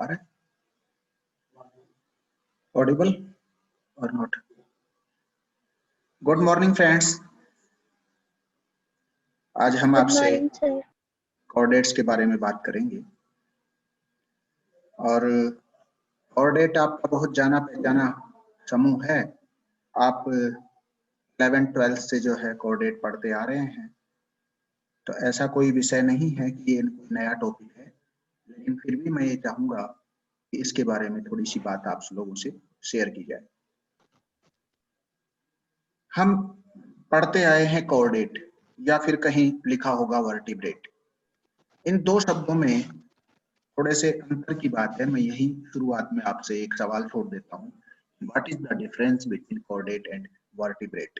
आ रहा है? ऑडिबल और नॉट? गुड मॉर्निंग फ्रेंड्स, आज हम गुड आपसे मॉर्निंग सर। कोऑर्डिनेट्स के बारे में बात करेंगे। और कोऑर्डिनेट आपका बहुत जाना पहचाना समूह है। आप 11th-12th से जो है कोऑर्डिनेट पढ़ते आ रहे हैं, तो ऐसा कोई विषय नहीं है कि ये नया टॉपिक है, लेकिन फिर भी मैं ये चाहूंगा कि इसके बारे में थोड़ी सी बात आप लोगों से शेयर की जाए। हम पढ़ते आए हैं कोऑर्डिनेट, या फिर कहीं लिखा होगा वर्टिब्रेट। इन दो शब्दों में थोड़े से अंतर की बात है। मैं यही शुरुआत में आपसे एक सवाल छोड़ देता हूँ, what is the difference between coordinate and vertebrate?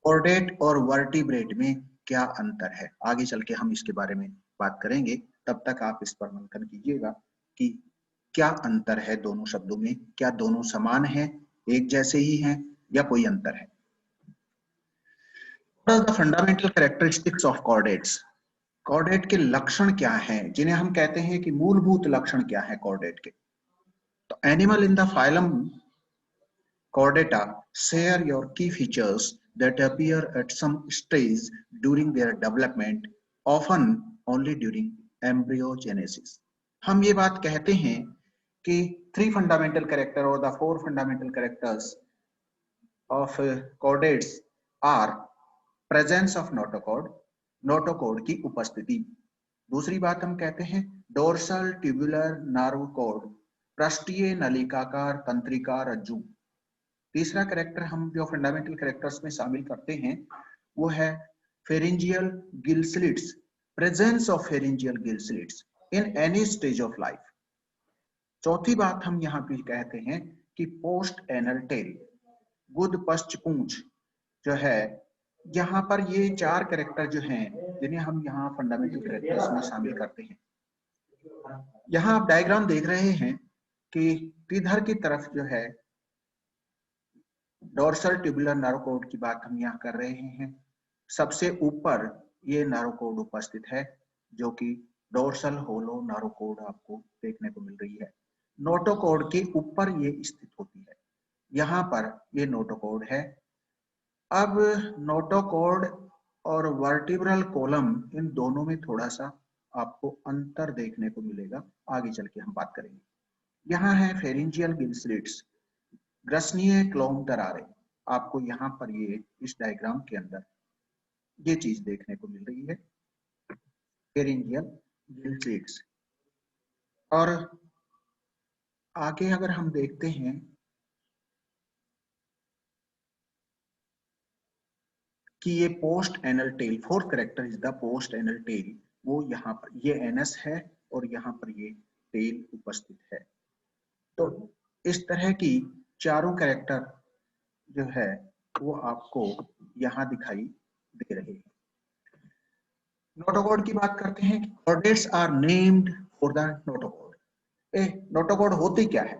Coordinate और वर्टिब्रेट में क्या अंतर है? आगे चल के हम इसके बारे में बात करेंगे, तब तक आप इस पर मंथन कीजिएगा कि क्या अंतर है दोनों शब्दों में। क्या दोनों समान हैं, एक जैसे ही हैं, या कोई अंतर है? What are the fundamental characteristics of coordinates? Coordinate के लक्षण क्या हैं, जिन्हें हम कहते हैं कि मूलभूत लक्षण क्या है कोऑर्डिनेट के? तो animal in the phylum Chordata share your key features that appear at some stage during their development, often only during embryogenesis. हम ये बात कहते हैं कि 3 fundamental character or the 4 fundamental characters of chordates are presence of notochord, notochord की उपस्थिति। दूसरी बात हम कहते हैं dorsal tubular nerve cord, पृष्ठीय नलिकाकार तंत्रिका रज्जु। तीसरा कैरेक्टर हम जो फंडामेंटल कैरेक्टर्स में शामिल करते हैं वो है pharyngeal gill slits, presence of pharyngeal gill slits in any stage of life. चौथी बात हम यहाँ पे कहते हैं कि पोस्ट एनल टेल, गुद पश्च पूंछ जो है। यहाँ पर ये 4 कैरेक्टर जो हैं जिन्हें हम यहाँ फंडामेंटल कैरेक्टर्स में शामिल करते हैं। यहाँ आप डायग्राम देख रहे हैं कि किधर की तरफ जो है डोर्सल ट्यूबुलर नर्व कोड की बात हम यहाँ कर रहे हैं। सबसे ऊपर ये नर्व कोड उपस्थित है, जो कि डोर्सल होलो नर्व कोड आपको देखने को मिल रही है। नोटोकोड के ऊपर ये स्थित होती है, यहाँ पर ये नोटोकोड है। अब नोटोकोड और वर्टिब्रल कॉलम, इन दोनों में थोड़ा सा आपको अंतर देखने को मिलेगा, आगे चल के हम बात करेंगे। यहाँ है फेरिंजियल गिल स्लिट्स, ग्रसनीय क्लोम दरारें। आपको यहाँ पर ये इस डायग्राम के अंदर ये चीज देखने को मिल रही है, फेरिंजियल गिल स्लिट्स। और आगे अगर हम देखते हैं कि ये post anal tail, fourth character is the post anal tail, वो यहाँ पर ये एनस है और यहाँ पर ये टेल उपस्थित है। तो इस तरह की चारों कैरेक्टर जो है वो आपको यहाँ दिखाई दे रहे हैं। नोटोकोड की बात करते हैं। Coordinates are named for the notochord. Notochord होती क्या है?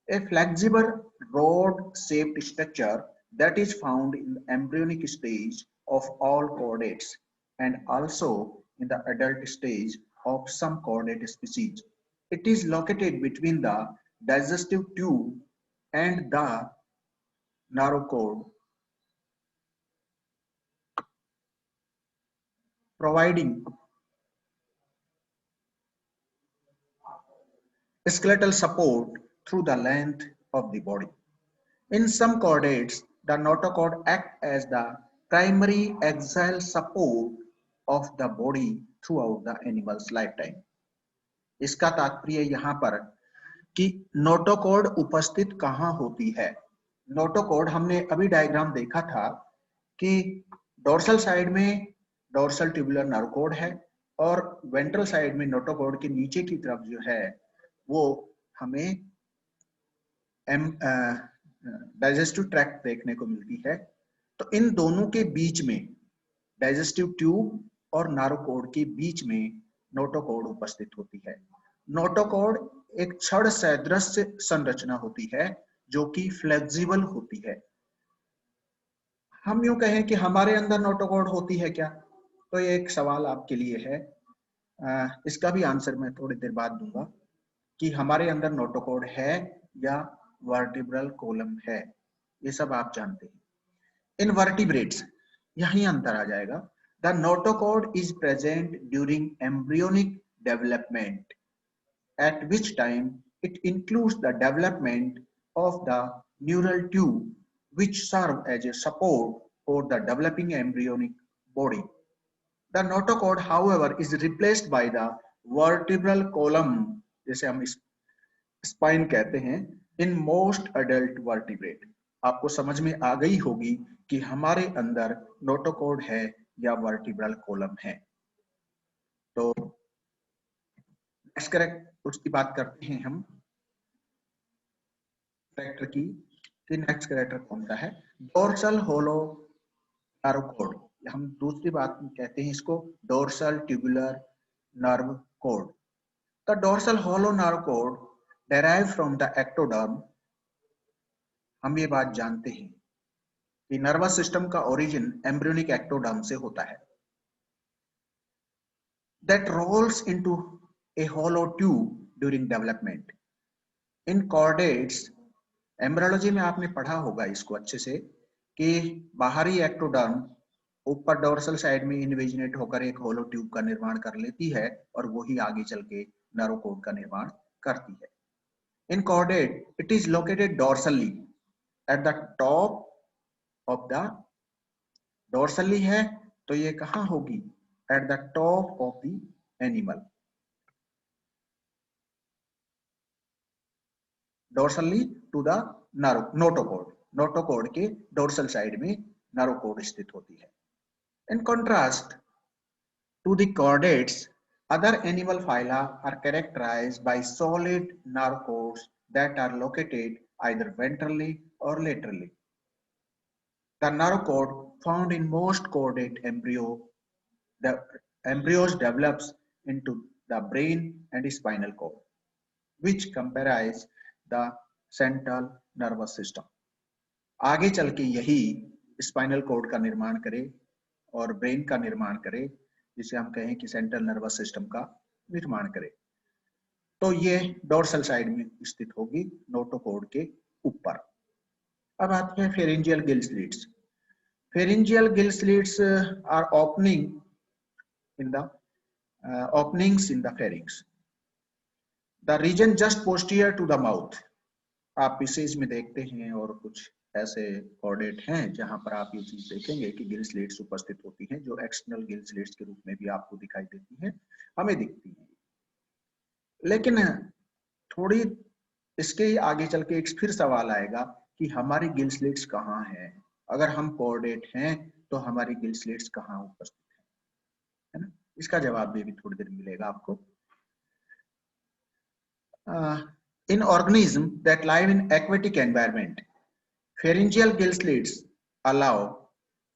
A flexible rod shaped structure that is found in the embryonic stage of all chordates and also in the adult stage of some chordate species. It is located between the digestive tube and the notochord, providing skeletal support through the length of the body. In some chordates, the notochord acts as the primary axial support of the body throughout the animal's lifetime. इसका तात्पर्य यहाँ पर कि notochord उपस्थित कहाँ होती है। Notochord हमने अभी डायग्राम देखा था कि डोर्सल साइड में डोर्सल ट्यूबुलर नर्व कॉर्ड है और वेंट्रल साइड में नोटोकॉर्ड के नीचे की तरफ जो है वो हमें डाइजेस्टिव ट्रैक्ट देखने को मिलती है। तो इन दोनों के बीच में, डाइजेस्टिव ट्यूब और नारोकोड के बीच में नोटोकोड उपस्थित होती है। नोटोकोड एक छड़ सदृश संरचना होती है जो कि फ्लेक्सिबल होती है। हम यूं कहें कि हमारे अंदर नोटोकोड होती है क्या, तो ये एक सवाल आपके लिए है। इसका भी आंसर मैं थोड़ी देर बाद दूंगा। कि हमारे अंदर नोटोकॉर्ड है या वर्टिब्रल कॉलम है, ये सब आप जानते हैं। इन वर्टिब्रेट्स यही अंतर आ जाएगा। The notochord is present during embryonic development at which time it includes the development of the neural tube which serve as a support for the developing embryonic body. The notochord, however, is replaced by the vertebral column, जैसे हम spine कहते हैं, in most adult vertebrate. आपको समझ में आ गई होगी कि हमारे अंदर नोटोकॉर्ड है या वर्टिब्रल कॉलम है। तो नेक्स्ट करेक्ट उसकी बात करते हैं हम कैरेक्टर की, कि नेक्स्ट कैरेक्टर कौन सा है। डोर्सल होलो नर्व, हम दूसरी बात कहते हैं इसको dorsal tubular nerve cord. The dorsal hollow nerve cord derive from the ectoderm. हम ये बात जानते हैं कि नर्वस सिस्टम का ओरिजिन एम्ब्रियोनिक एक्टोडर्म से होता है। That rolls into a hollow tube during development. In chordates, embryology में आपने पढ़ा होगा इसको अच्छे से, कि बाहरी एक्टोडर्म ऊपर डोर्सल साइड में इन्वेजिनेट होकर एक होलो ट्यूब का निर्माण कर लेती है और वही आगे चल के नर्व कोड का निर्माण करती है। In chordate it is located dorsally at the top of the, dorsally है तो ये कहां होगी, at the top of the animal. Dorsally to the nerve notochord, notochord के डोर्सल साइड में नर्व कोड स्थित होती है। In contrast to the chordates, other animal phyla are characterized by solid nerve cords that are located either ventrally or laterally. The nerve cord found in most chordate the embryos develops into the brain and spinal cord, which comprise the central nervous system. आगे चल के यही spinal cord का निर्माण करे और brain का निर्माण करे, जिसे हम कहें कि सेंट्रल नर्वस सिस्टम का निर्माण करे। तो ये डोर्सल साइड में स्थित होगी नोटोकॉर्ड के ऊपर। अब आते हैं pharyngeal gill slits. Pharyngeal gill slits are openings in the pharynx, the region just posterior to the mouth। आप पीसेज में देखते हैं और कुछ ऐसे कॉर्डेट हैं जहां पर आप ये चीज देखेंगे कि गिल स्लिट्स उपस्थित होती हैं, जो एक्सटर्नल गिल स्लिट्स के रूप में भी आपको दिखाई देती हैं, हमें दिखती हैं। लेकिन थोड़ी इसके आगे चल के एक फिर सवाल आएगा कि हमारी गिल स्लिट्स कहाँ हैं। अगर हम कॉर्डेट हैं तो हमारी गिल स्लिट्स कहाँ उपस्थित है ना, इसका जवाब भी थोड़ी देर मिलेगा आपको। In organisms that live in aquatic environment, pharyngeal gill slits allow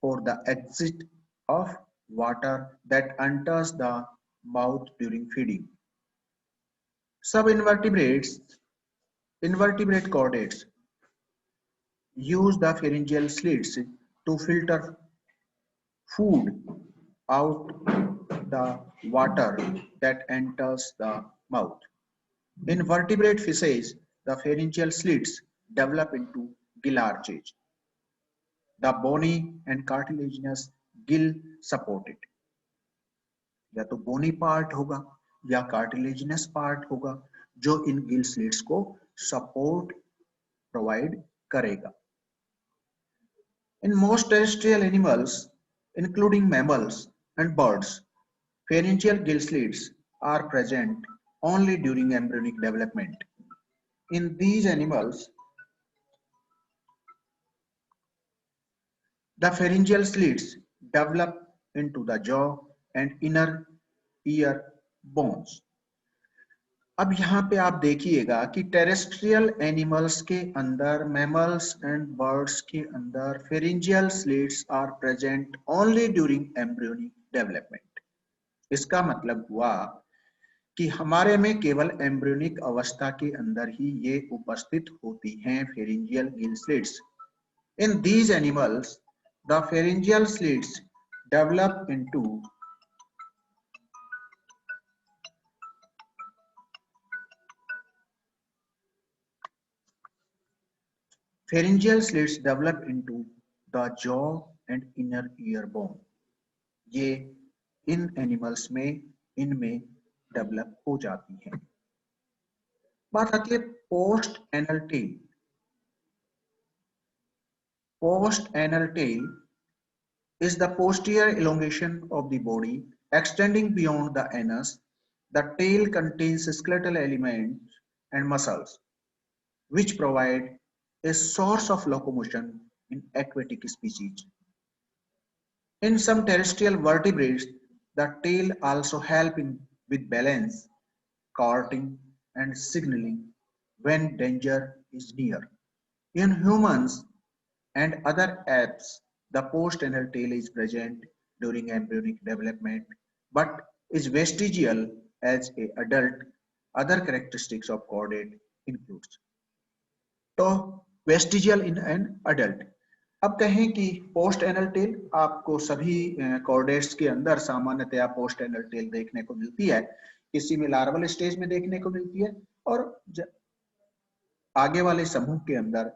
for the exit of water that enters the mouth during feeding. Subinvertebrates, invertebrate chordates use the pharyngeal slits to filter food out the water that enters the mouth. In vertebrate fishes, the pharyngeal slits develop into gill arches. The bony and cartilaginous gill support it. या तो bony part होगा या cartilaginous part होगा जो इन gill slits को support provide करेगा। In most terrestrial animals, including mammals and birds, pharyngeal gill slits are present only during embryonic development. In these animals, the pharyngeal slits develop into the jaw and inner ear bones. अब यहाँ पे आप देखिएगा कि terrestrial animals के अंदर, mammals and birds के अंदर pharyngeal slits are present only during embryonic development. इसका मतलब हुआ कि हमारे में केवल एम्ब्रियोनिक अवस्था के अंदर ही ये उपस्थित होती हैं pharyngeal gill slits. In these animals the pharyngeal slits develop into Pharyngeal slits develop into the jaw and inner ear bone. ये इन एनिमल्स में इनमें डेवलप हो जाती है। बात आती है post anal tail. Post anal tail is the posterior elongation of the body extending beyond the anus. The tail contains skeletal elements and muscles which provide a source of locomotion in aquatic species. In some terrestrial vertebrates, the tail also helps with balance, carting, and signaling when danger is near. In humans and other apes, the post-anal tail is present during embryonic development but is vestigial as an adult. Other characteristics of chordate includes तो vestigial in an adult. अब कहें कि post anal tail आपको सभी chordates के अंदर सामान्यतया post anal tail देखने को मिलती है, किसी में लार्वल स्टेज में देखने को मिलती है और आगे वाले समूह के अंदर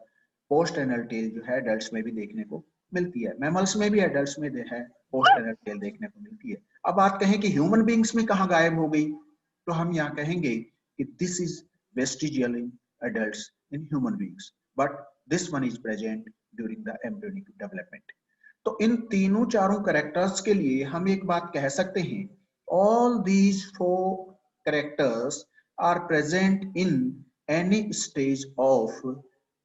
पोस्ट एनल टेल जो है एडल्ट्स में भी देखने को मिलती है। मैमल्स में भी एडल्ट्स में है पोस्ट एनल टेल देखने को मिलती है। अब बात कहें कि ह्यूमन बींग्स में कहाँ गायब हो गई, तो हम यहाँ कहेंगे कि this is vestigial in adults in human beings but this one is present during the embryonic development। तो इन तीनों चारों कैरेक्टर्स के लिए हम एक बात कह सकते हैं, all these four characters are present in any stage of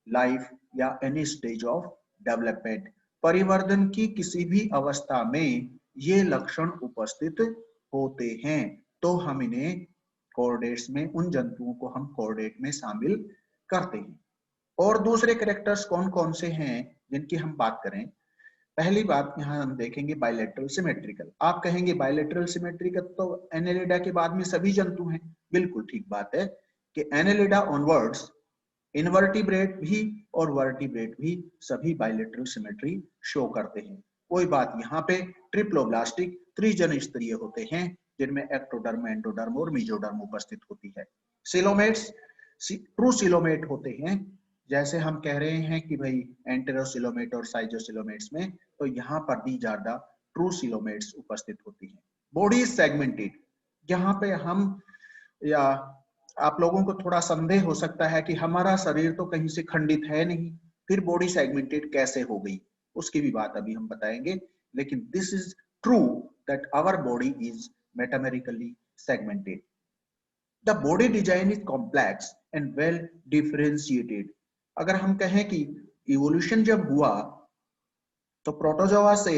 life या any stage of development। परिवर्धन की किसी भी अवस्था में ये लक्षण उपस्थित होते हैं, तो हम इन्हें कॉर्डेट्स में, उन जंतुओं को हम कॉर्डेट में शामिल करते हैं। और दूसरे कैरेक्टर्स कौन कौन से हैं जिनकी हम बात करें, पहली बात यहां हम देखेंगे बायलैटरल सिमेट्रिकल। आप कहेंगे बायलैटरल सिमेट्रिकल तो एनेलिडा के बाद में सभी जंतु हैं, बिल्कुल ठीक बात है कि एनेलिडा ऑनवर्ड्स इनवर्टिब्रेट भी और वर्टिब्रेट भी सभी बायलैटरल सिमेट्री शो करते हैं। कोई बात यहाँ पे ट्रिप्लोब्लास्टिक त्रिजन स्तरीय होते हैं जिनमें एक्टोडर्म, एंडोडर्म और मेसोडर्म उपस्थित होती है। सिलोमेट्स ट्रू सिलोमेट होते हैं, जैसे हम कह रहे हैं कि भाई एंटेरोसिलोमेट और साइजोसिलोमेट्स में, तो यहाँ पर दी ज्यादा ट्रू सिलोमेट्स उपस्थित होती हैं। बॉडी सेगमेंटेड, यहाँ पे हम या आप लोगों को थोड़ा संदेह हो सकता है कि हमारा शरीर तो कहीं से खंडित है नहीं, फिर बॉडी सेगमेंटेड कैसे हो गई, उसकी भी बात अभी हम बताएंगे। लेकिन this is true that our body is metamerically segmented. The body design is complex and well differentiated। अगर हम कहें कि इवोल्यूशन जब हुआ तो प्रोटोजोआ से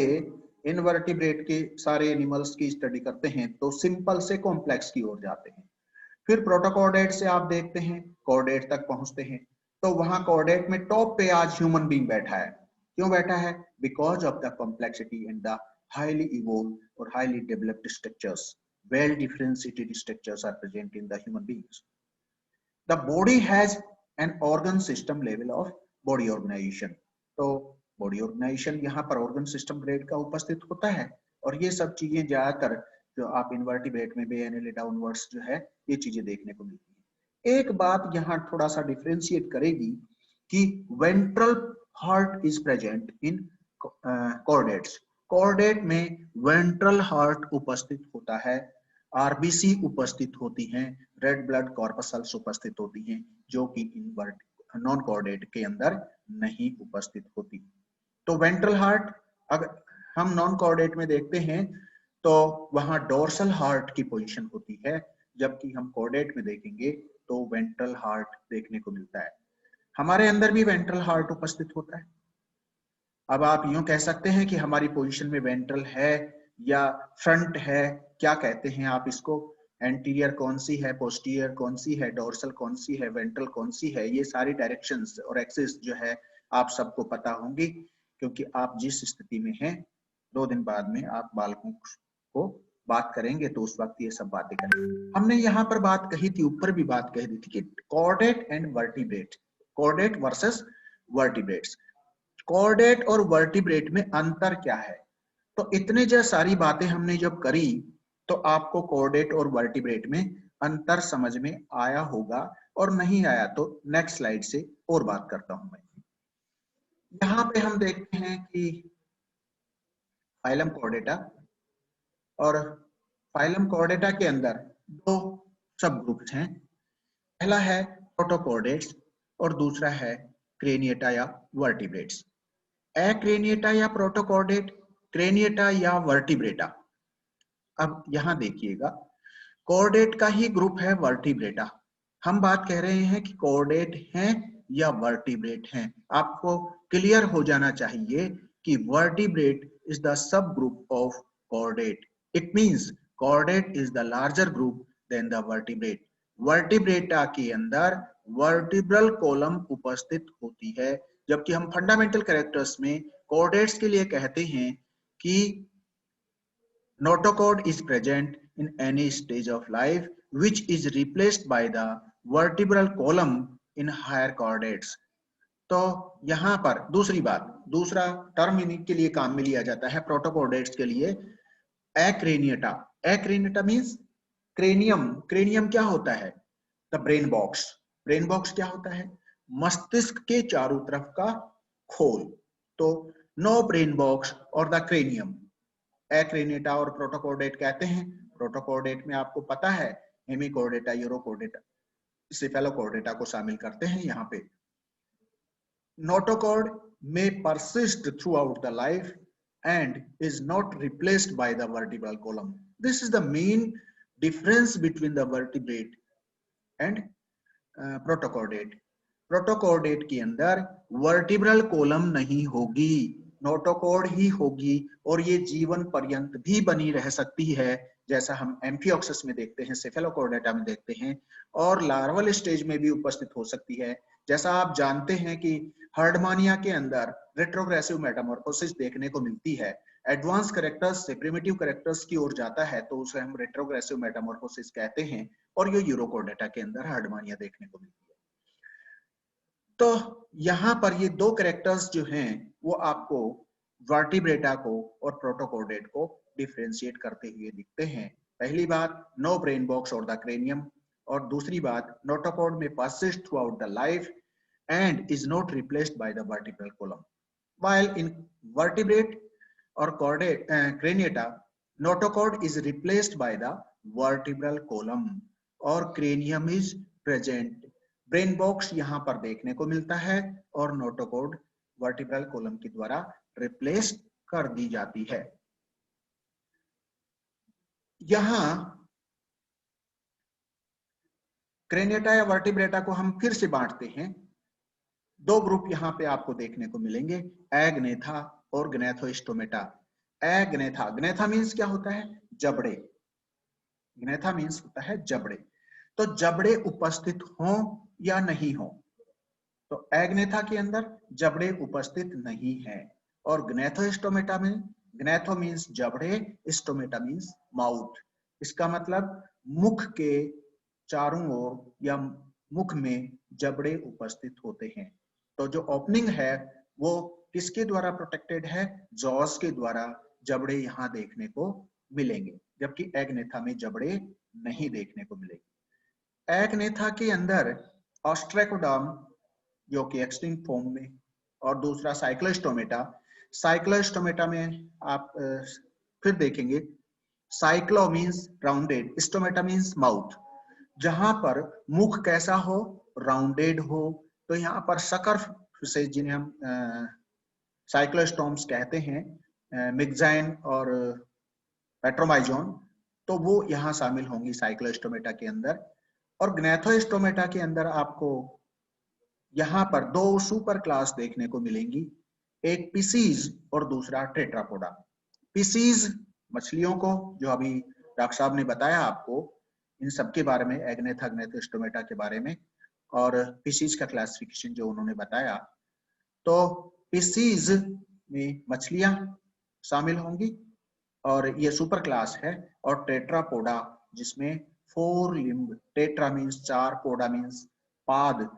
इनवर्टिब्रेट के सारे एनिमल्स की स्टडी करते हैं तो सिंपल से कॉम्प्लेक्स की ओर जाते हैं, फिर प्रोटोकॉर्डेट से आप देखते हैं कॉर्डेट तक पहुंचते हैं, तो वहां कॉर्डेट में टॉप पे आज ह्यूमन बीइंग बैठा है। क्यों बैठा है? Because of the complexity and the highly evolve और highly developed structures, well differentiated structures are present in the human beings। The body has an organ system level of body organization। तो body organization यहाँ पर organ system grade का उपस्थित होता है और ये सब चीजें ज्यादातर जो आप इनवर्टिब्रेट में भी एनेलिडा ऑनवर्ड्स जो है ये चीजें देखने को मिलती है। एक बात यहाँ थोड़ा सा डिफरेंशिएट करेगी कि ventral heart is present in chordates. Chordate में वेंट्रल हार्ट उपस्थित होता है, आरबीसी उपस्थित होती हैं, रेड ब्लड कॉर्पसल्स उपस्थित होती हैं, जो कि इनवर्ट नॉन कॉर्डेट के अंदर नहीं उपस्थित होती। तो वेंट्रल हार्ट अगर हम नॉन कॉर्डेट में देखते हैं तो वहां डोर्सल हार्ट की पोजीशन होती है, जबकि हम कॉर्डेट में देखेंगे तो वेंट्रल हार्ट देखने को मिलता है। हमारे अंदर भी वेंट्रल हार्ट उपस्थित होता है। अब आप यूं कह सकते हैं कि हमारी पोजीशन में वेंट्रल है या फ्रंट है, क्या कहते हैं आप इसको, एंटीरियर कौन सी है, पोस्टीरियर कौन सी है, डोर्सल कौन सी है, वेंट्रल कौन सी है, ये सारी डायरेक्शंस और एक्सिस जो है आप सबको पता होंगी, क्योंकि आप जिस स्थिति में हैं 2 दिन बाद में आप बालकों को बात करेंगे तो उस वक्त ये सब बातें करेंगे। हमने यहाँ पर बात कही थी, ऊपर भी बात कही थी कि chordate and vertebrate, chordate versus vertebrates, chordate और वर्टिब्रेट में अंतर क्या है। तो इतने जो सारी बातें हमने जब करी तो आपको कॉर्डेट और वर्टिब्रेट में अंतर समझ में आया होगा, और नहीं आया तो नेक्स्ट स्लाइड से और बात करता हूं मैं। यहाँ पे हम देखते हैं कि फाइलम कॉर्डेटा, और फाइलम कॉर्डेटा के अंदर दो सब ग्रुप्स हैं। पहला है प्रोटोकॉर्डेट्स और दूसरा है क्रेनिएटा या वर्टिब्रेट्स। एक्रेनिएटा या प्रोटोकॉर्डेट, क्रेनिएटा या वर्टिब्रेटा। अब यहां देखिएगा, कॉर्डेट का ही ग्रुप है वर्टिब्रेटा। हम बात कह रहे हैं कि कॉर्डेट हैं या वर्टिब्रेट हैं। आपको क्लियर हो जाना चाहिए कि vertebrate is the sub group of chordate. It means chordate is the larger group than the vertebrate. Vertebrata के अंदर वर्टिब्रल कॉलम उपस्थित होती है, जबकि हम फंडामेंटल कैरेक्टर्स में कॉर्डेट्स के लिए कहते हैं कि notochord is present in any stage of life which is replaced by the vertebral column in higher chordates। तो यहाँ पर दूसरी बात, दूसरा टर्म इन्हीं के लिए काम में लिया जाता है प्रोटोकॉर्डेट्स के लिए, एक्रेनिएटा। एक्रेनिएटा मींस क्रेनियम। क्रेनियम क्या होता है? The brain box. Brain box क्या होता है? मस्तिष्क के चारों तरफ का खोल। तो नो ब्रेन बॉक्स और द क्रेनियम, एक्रेनिएटा और प्रोटोकॉर्डेट कहते हैं। प्रोटोकॉर्डेट में आपको पता है हेमिकॉर्डेटा, यूरोकॉर्डेटा, सेफेलोकॉर्डेटा को शामिल करते हैं यहाँ पे। notochord may persist throughout the life and is not replaced by the vertebral column. This is the main difference between the vertebrate and protochordate. Protochordate के अंदर वर्टिब्रल कॉलम नहीं होगी, नोटोकॉर्ड ही होगी, और ये जीवन पर्यंत भी बनी रह सकती है, जैसा हम एम्फिऑक्सस में देखते हैं, सेफेलोकॉर्डेटा में देखते हैं, और लार्वल स्टेज में भी उपस्थित हो सकती है। जैसा आप जानते हैं कि हर्डमानिया के अंदर रेट्रोग्रेसिव मेटामॉर्फोसिस देखने को मिलती है। एडवांस कैरेक्टर्स से प्रिमिटिव कैरेक्टर्स की ओर जाता है तो उसे हम रेट्रोग्रेसिव मेटामॉर्फोसिस कहते हैं, और ये यूरोकॉर्डेटा के अंदर हर्डमानिया देखने को मिलती है। तो यहाँ पर ये दो कैरेक्टर्स जो हैं वो आपको वर्टिब्रेटा को और प्रोटोकॉर्डेट को डिफरेंशिएट करते हुए दिखते हैं। पहली बात, नो ब्रेन बॉक्स और द क्रेनियम, और दूसरी बात, नोटोकॉर्ड में persist through out the life and is not replaced by the vertebral column. While in vertebrate or craniata, notochord is replaced by the vertebral column और cranium is present. Brain box यहाँ पर देखने को मिलता है और notochord vertebral column के द्वारा रिप्लेस कर दी जाती है। यहाँ क्रेनिएटा या वर्टिब्रेटा को हम फिर से बांटते हैं। दो ग्रुप यहाँ पे आपको देखने को मिलेंगे, एग्नेथा और ग्नेथोस्टोमेटा। एग्नेथा, ग्नेथा मीन्स क्या होता है? जबड़े। ग्नेथा मीन्स होता है जबड़े। तो जबड़े उपस्थित हों या नहीं हो, तो एग्नेथा के अंदर जबड़े उपस्थित नहीं है। और ग्नेथोस्टोमेटा में, ग्नेथो मीन्स जबड़े, स्टोमेटा मीन्स माउथ। इसका मतलब मुख के चारों ओर या मुख में जबड़े उपस्थित होते हैं। तो जो ओपनिंग है वो किसके द्वारा प्रोटेक्टेड है? जॉस के द्वारा जबड़े यहाँ देखने को मिलेंगे, जबकि एग्नेथा में जबड़े नहीं देखने को मिलेंगे। एग्नेथा के अंदर ऑस्ट्रेकोडर्म जो कि एक्सटिंक्ट फॉर्म में, और दूसरा साइक्लोस्टोमेटा। साइक्लोस्टोमेटा में आप फिर देखेंगे, cyclo means rounded, stomata means mouth. जहां पर मुख कैसा हो? राउंडेड हो। तो यहाँ पर शकर्फ से, जिन्हें हम साइक्लोस्टोम्स कहते हैं, मिक्जाइन और पेट्रोमाइजोन, तो वो यहाँ शामिल होंगी साइक्लोस्टोमेटा के अंदर। और ग्नेथोस्टोमेटा के अंदर आपको यहाँ पर दो सुपर क्लास देखने को मिलेंगी, एक पिसीज और दूसरा टेट्रापोडा। पिसीज मछलियों को, जो अभी डॉक्टर साहब ने बताया आपको इन सब के बारे में, एग्नेथा, ग्नेथोस्टोमेटा के बारे में, और पिसीज का क्लासिफिकेशन जो उन्होंने बताया, तो पिसीज में मछलियां शामिल होंगी और ये सुपर क्लास है। और टेट्रापोडा जिसमें 4 लिम्ब, टेट्रा मीन्स 4, पोडा मीन्स पाद,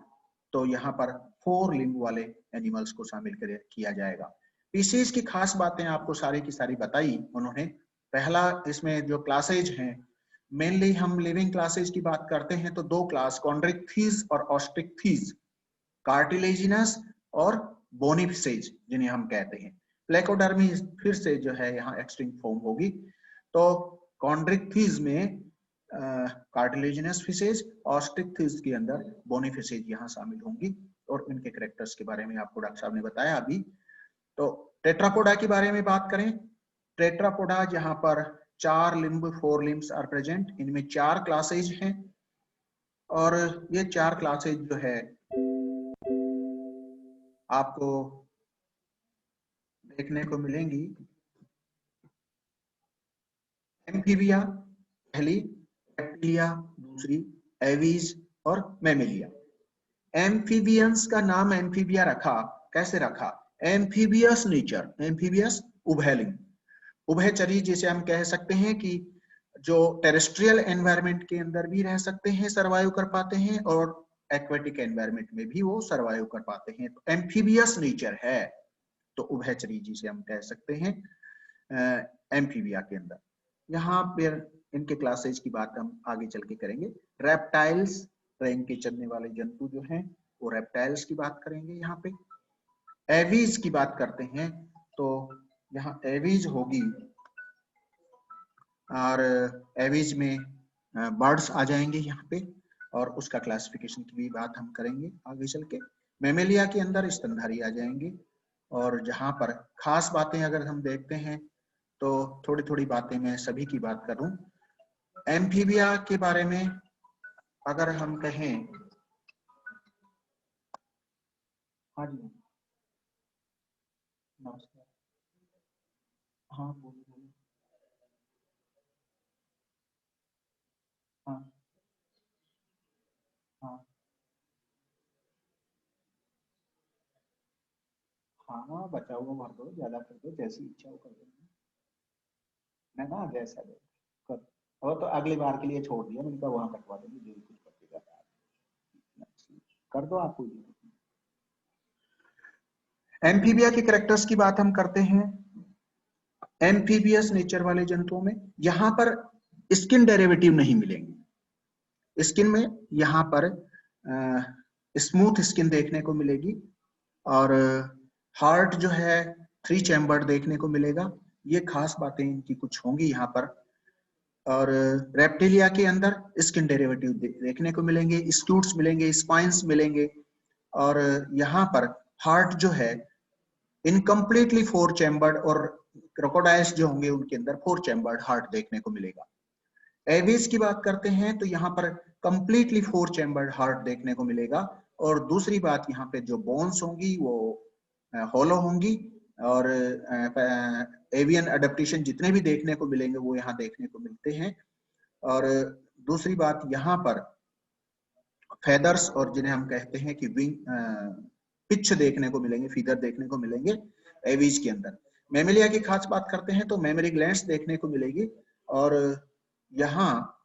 तो यहाँ पर 4 लिम्ब वाले एनिमल्स को शामिल किया जाएगा। पीसीज की खास बातें आपको सारी की सारी बताई उन्होंने। पहला, इसमें जो क्लासेज हैं, मेनली हम लिविंग क्लासेज की बात करते हैं तो 2 क्लास, कॉन्ड्रिक्थीज और ऑस्ट्रिक्थीज, कार्टिलेजिनस और बोनीफिसेज जिन्हें हम कहते हैं। प्लेकोडर्मी फिर से जो है यहाँ एक्सटिंक्ट फॉर्म होगी। तो कॉन्ड्रिक्थिस में कार्टिलेजिनस फिसेज और स्टिक्थिस के अंदर बोनीफिसेज यहाँ शामिल होंगी। और इनके कैरेक्टर्स के बारे में आपको डॉक्टर साहब ने बताया अभी। तो टेट्रापोडा के बारे में बात करें, टेट्रापोडा जहां पर 4 लिम्ब 4 लिम्स आर प्रेजेंट, इनमें 4 क्लासेज हैं और ये 4 क्लासेज जो है आपको देखने को मिलेंगी। एम्फीबिया पहली, रेप्टिलिया दूसरी, एवीज और मैमेलिया। एम्फीबियंस का नाम एम्फीबिया रखा, कैसे रखा? एम्फीबियस नेचर, एम्फीबियस उभयलिंग, उभयचरी जिसे हम कह सकते हैं कि जो टेरेस्ट्रियल एनवायरनमेंट के अंदर भी रह सकते हैं, सरवाइव कर पाते हैं और एक्वेटिक एनवायरनमेंट में भी वो सरवाइव कर पाते हैं। तो एम्फीबियस नेचर है, तो उभयचरी जिसे हम कह सकते हैं एम्फीबिया के अंदर। यहाँ पर इनके क्लासेज की बात हम आगे चल के करेंगे। रेप्टाइल्स, रेंग के चलने वाले जंतु जो हैं वो रेप्टाइल्स की बात करेंगे। यहाँ पे एवीज की बात करते हैं तो यहाँ एवीज होगी और एवीज में बर्ड्स आ जाएंगे यहाँ पे और उसका क्लासिफिकेशन की भी बात हम करेंगे आगे चल के। मैमेलिया के अंदर स्तनधारी आ जाएंगे और जहाँ पर खास बातें अगर हम देखते हैं तो थोड़ी थोड़ी बातें मैं सभी की बात करूं। एम्फीबिया के बारे में अगर हम कहें, हाँ जी नमस्कार, हाँ बोलिए, हाँ हाँ हाँ, बचा हुआ भर दो, ज्यादा कर दो, जैसी इच्छा हो कर दो। मैं ना जैसा दे कर, और तो अगली बार के लिए छोड़ दिया, मैंने कहा वहां कटवा देंगे जो कुछ बचेगा कर दो आपको। एम्फीबिया के कैरेक्टर्स की बात हम करते हैं। एम्फीबियस नेचर वाले जंतुओं में यहां पर स्किन डेरिवेटिव नहीं मिलेंगे। स्किन में यहाँ पर स्मूथ स्किन देखने को मिलेगी और हार्ट जो है 3 चैम्बर्ड देखने को मिलेगा। ये खास बातें इनकी कुछ होंगी यहाँ पर। और रेप्टिलिया के अंदर स्किन डेरिवेटिव देखने को मिलेंगे, स्क्यूट्स मिलेंगे, स्पाइंस मिलेंगे और यहाँ पर हार्ट जो है इनकम्प्लीटली 4 चैम्बर्ड और क्रोकोडाइल्स जो होंगे उनके अंदर 4 चैम्बर्ड हार्ट देखने को मिलेगा। एवीज की बात करते हैं तो यहाँ पर कंप्लीटली 4 चैम्बर्ड हार्ट देखने को मिलेगा और दूसरी बात यहाँ पे जो बोन्स होंगी वो होलो होंगी और एवियन अडेप्टेशन जितने भी देखने को मिलेंगे वो यहाँ देखने को मिलते हैं। और दूसरी बात यहाँ पर फेदर्स और जिन्हें हम कहते हैं कि विंग पिच देखने को मिलेंगे, फीदर देखने को मिलेंगे एवीज के अंदर। मैमेलिया की खास बात करते हैं तो मेमोरी ग्लैंड्स देखने को मिलेगी और यहाँ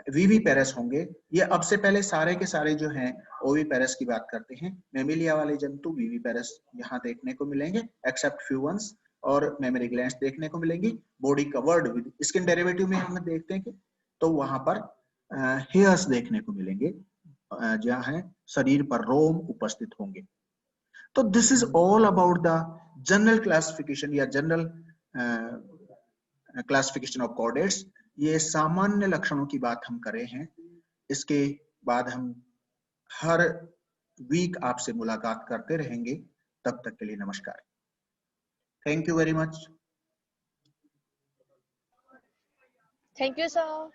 वीवी पेरेस होंगे। ये अब से पहले सारे के सारे जो हैं ओवी पेरेस की बात करते हैं। मेमिलिया वाले जंतु वीवी पेरेस यहाँ देखने को मिलेंगे एक्सेप्ट फ्यू वंस और मेमोरी ग्लैंड्स देखने को मिलेंगी। Body covered with skin derivative में हम देखते हैं कि तो वहां पर हेयर्स देखने को मिलेंगे जहाँ है शरीर पर रोम उपस्थित होंगे। तो this is all about the general classification या जनरल क्लासिफिकेशन ऑफ कॉर्डेट्स। ये सामान्य लक्षणों की बात हम कर रहे हैं। इसके बाद हम हर वीक आपसे मुलाकात करते रहेंगे। तब तक के लिए नमस्कार। Thank you very much. Thank you sir.